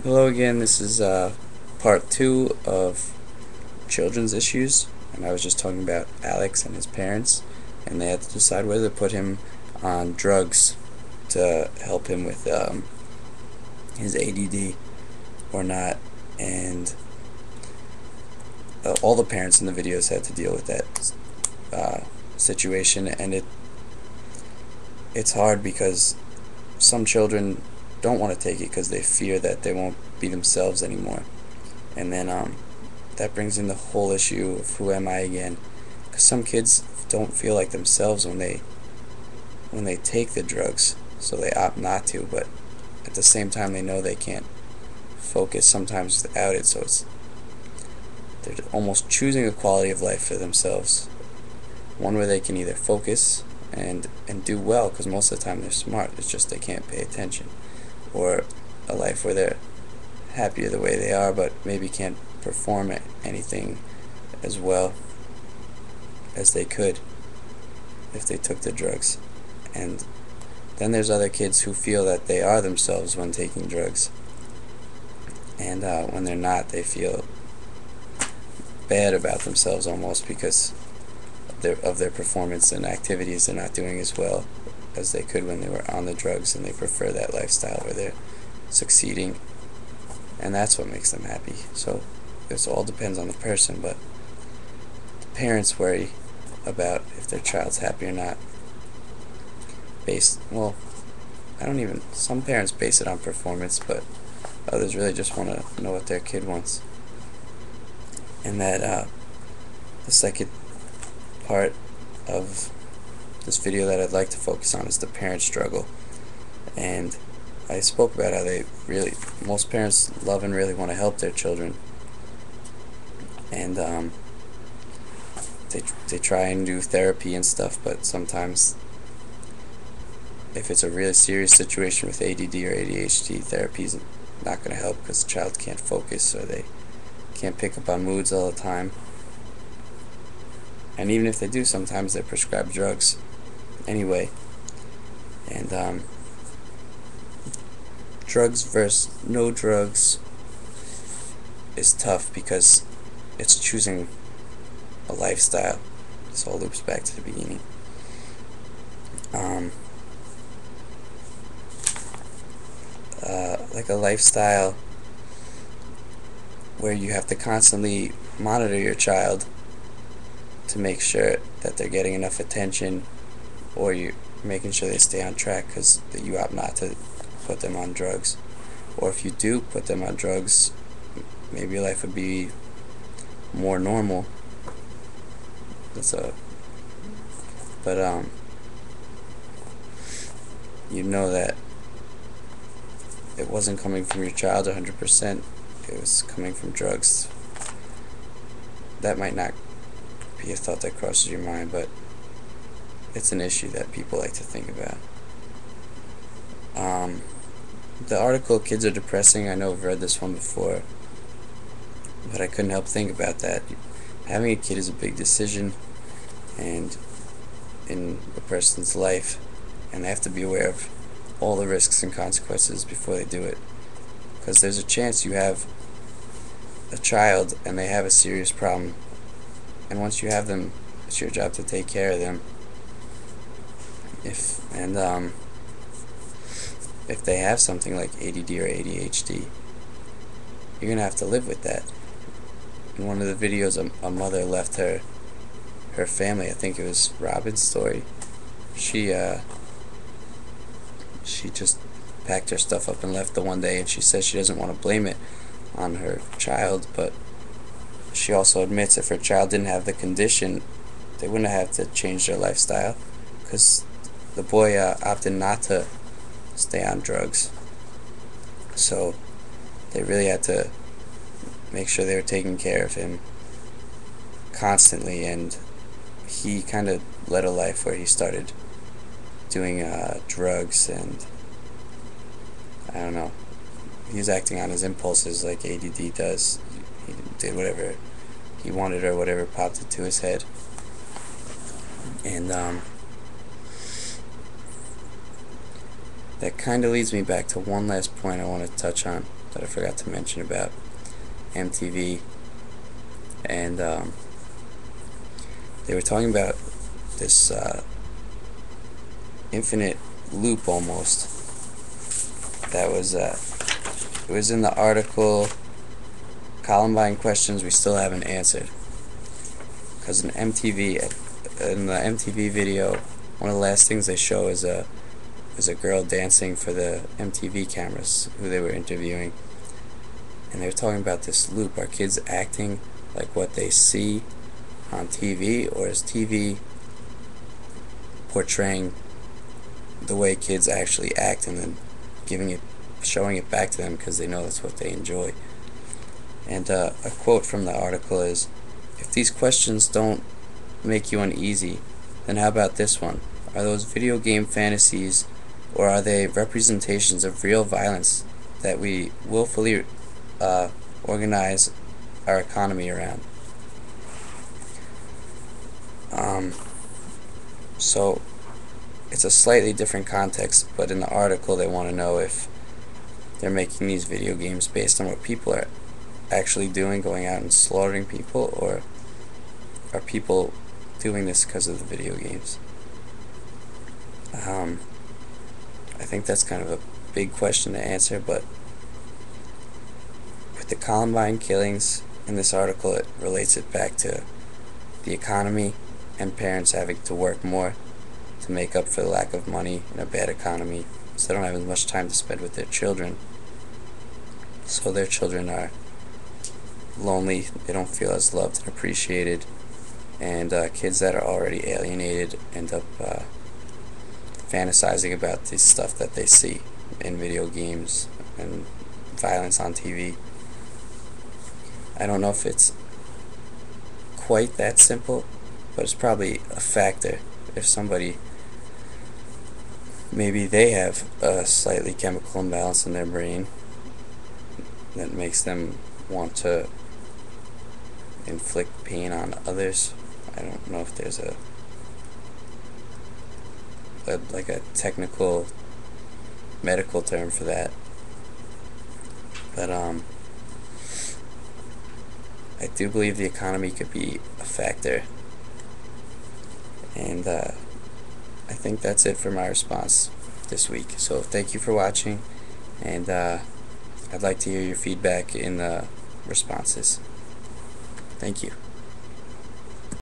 Hello again, this is part 2 of children's issues, and I was just talking about Alex and his parents, and they had to decide whether to put him on drugs to help him with his ADD or not, and all the parents in the videos had to deal with that situation, and it's hard because some children don't want to take it because they fear that they won't be themselves anymore. And then that brings in the whole issue of who am I again, because some kids don't feel like themselves when they take the drugs, so they opt not to, but at the same time they know they can't focus sometimes without it, so they're almost choosing a quality of life for themselves, one where they can either focus and do well, because most of the time they're smart, it's just they can't pay attention, or a life where they're happier the way they are but maybe can't perform anything as well as they could if they took the drugs. And then there's other kids who feel that they are themselves when taking drugs, and when they're not, they feel bad about themselves almost because of their performance and activities. They're not doing as well as they could when they were on the drugs, and they prefer that lifestyle where they're succeeding, and that's what makes them happy. So it all depends on the person, but the parents worry about if their child's happy or not some parents base it on performance, but others really just want to know what their kid wants. And that the second part of this video that I'd like to focus on is the parent struggle. And I spoke about how most parents love and really want to help their children, and they try and do therapy and stuff, but sometimes if it's a really serious situation with ADD or ADHD, therapy is not going to help because the child can't focus, or they can't pick up on moods all the time. And even if they do, sometimes they're prescribed drugs anyway. And drugs versus no drugs is tough because it's choosing a lifestyle. This all loops back to the beginning. Like a lifestyle where you have to constantly monitor your child to make sure that they're getting enough attention, or you're making sure they stay on track because you opt not to put them on drugs. Or if you do put them on drugs, maybe your life would be more normal. But you know that it wasn't coming from your child 100%, it was coming from drugs. That might not be a thought that crosses your mind, but it's an issue that people like to think about. The article "Kids Are Depressing," I know I've read this one before, but I couldn't help think about that. Having a kid is a big decision and in a person's life, and they have to be aware of all the risks and consequences before they do it, because there's a chance you have a child and they have a serious problem, and once you have them, it's your job to take care of them. If they have something like ADD or ADHD, you're gonna have to live with that. In one of the videos, a mother left her family. I think it was Robin's story. She just packed her stuff up and left the one day, and she says she doesn't want to blame it on her child, but she also admits if her child didn't have the condition, they wouldn't have to change their lifestyle, because the boy opted not to stay on drugs. So they really had to make sure they were taking care of him constantly, and he kind of led a life where he started doing drugs, and I don't know, he was acting on his impulses like ADD does. He did whatever he wanted or whatever popped into his head. And that kind of leads me back to one last point I want to touch on that I forgot to mention about MTV. And they were talking about this infinite loop almost that was it was in the article, Columbine questions we still haven't answered. Because in the MTV video, one of the last things they show is a girl dancing for the MTV cameras who they were interviewing, and they were talking about this loop. Are kids acting like what they see on TV, or is TV portraying the way kids actually act and then showing it back to them because they know that's what they enjoy? And a quote from the article is, "If these questions don't make you uneasy, then how about this one? Are those video game fantasies, or are they representations of real violence that we willfully organize our economy around?" So it's a slightly different context, but in the article they want to know if they're making these video games based on what people are actually doing, going out and slaughtering people, or are people doing this because of the video games? I think that's kind of a big question to answer, but with the Columbine killings in this article, it relates it back to the economy and parents having to work more to make up for the lack of money in a bad economy, so they don't have as much time to spend with their children. So their children are lonely, they don't feel as loved and appreciated, and kids that are already alienated end up fantasizing about this stuff that they see in video games and violence on TV. I don't know if it's quite that simple, but it's probably a factor. If somebody, maybe they have a slightly chemical imbalance in their brain that makes them want to inflict pain on others. I don't know if there's a technical medical term for that, but I do believe the economy could be a factor, and I think that's it for my response this week. So thank you for watching, and I'd like to hear your feedback in the responses. Thank you.